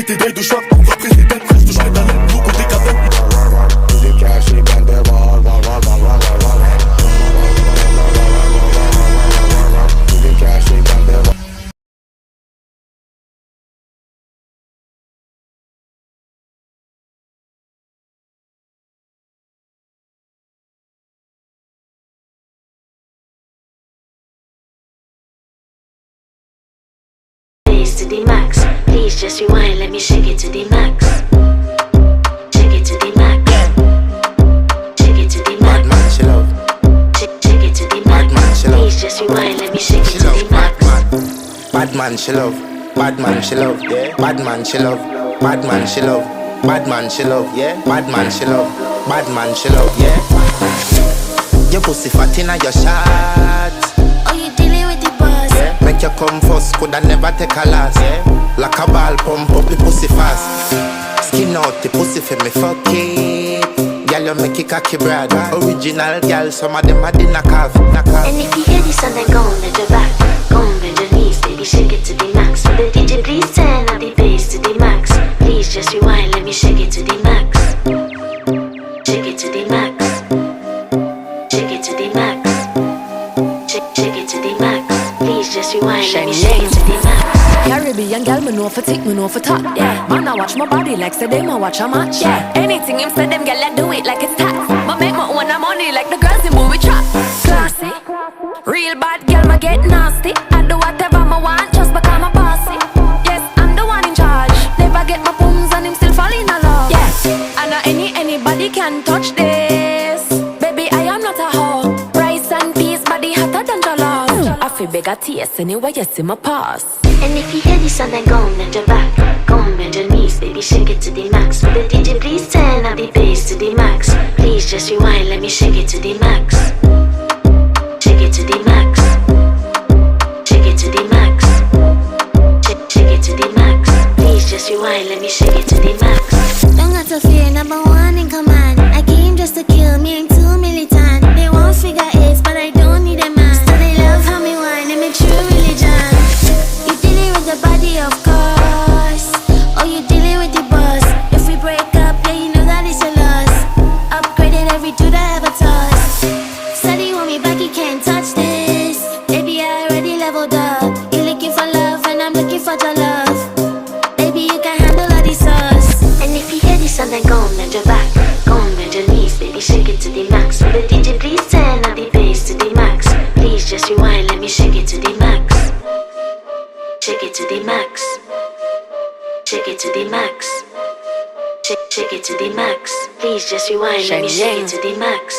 City değil düşman. Prezident kız düşman. Ruku dikkat et. Müzik her şey bende var. Müzik her şey bende var. To the max, please just rewind, let me shake it to the max. Shake it to the max. Shake it to the max. Bad man, she love. Shake it to the max. Bad man, she love. Please just rewind, let me shake it She to love. the max. Bad man, she love. Bad man, she love. Yeah. Bad man, she love. Bad man, she love. Bad man, she love. Yeah. Bad man, she love. Bad man, she love. Yeah. Your pussy fat inna your shot. Oh, you dealing with the boss? Yeah. Make you come first, coulda never take a last. Yeah. Like a ball, pump up the pussy fast. Skin out the pussy for me, fuck it. Girl, you make it cocky brad. Original girl, some of them are the knockoff. And if you hear this song, then go on bend your back. Go on bend your knees, baby, shake it to the max. For the DJ, please turn up the bass to the max. Please just rewind, let me shake it to the max. Shake it to the max. Shake it to the max. Shake it to the max. Please just rewind, let me shake it to the max. Caribbean girl, me know for tick, me know for top. Yeah, man, I watch my body like say them I watch a match. Yeah, anything him say them girl, I do it like it's tax. But make my own money like the girls in movie trap. Classy, real bad girl, me get nasty. I do whatever I want just because I'm bossy. Yes, I'm the one in charge. Never get my booms and him still fall in love. Yeah, I know anybody can touch this. Baby, I am not a hoe. Rice and peas, body hotter than jollof. I feel big a taste anyway, you see my pass. And if you hear this song, then go on bend your back. Go on bend your knees, baby, shake it to the max. For the DJ, please turn up the bass to the max. Please just rewind, let me shake it to the max. Shake it to the max. Shake it to the max. Shake it to the max. Please just rewind, let me shake it to the max. Don't got to fear, number one in command. I came just to kill, me ain't too militant. They won't figure eights, but I don't need a man. So they love how me whine, they make true religion. You dealing with the body, of course. Oh, you dealing with the boss. If we break up, yeah, you know that it's a loss. Upgraded every dude I ever tossed. Said he want me back, he can't touch this. Baby, I already leveled up. You looking for love, and I'm looking for your love. Baby, you can handle all the sauce. And if you hear this song, then go on bend your back. Go on bend your knees, baby, shake it to the max. For the DJ, please turn up the bass to the max. Please just rewind, let me shake it to the max. Shake it to the max. Shake it to the max. Shake it to the max. Please just rewind, let me shake it to the max.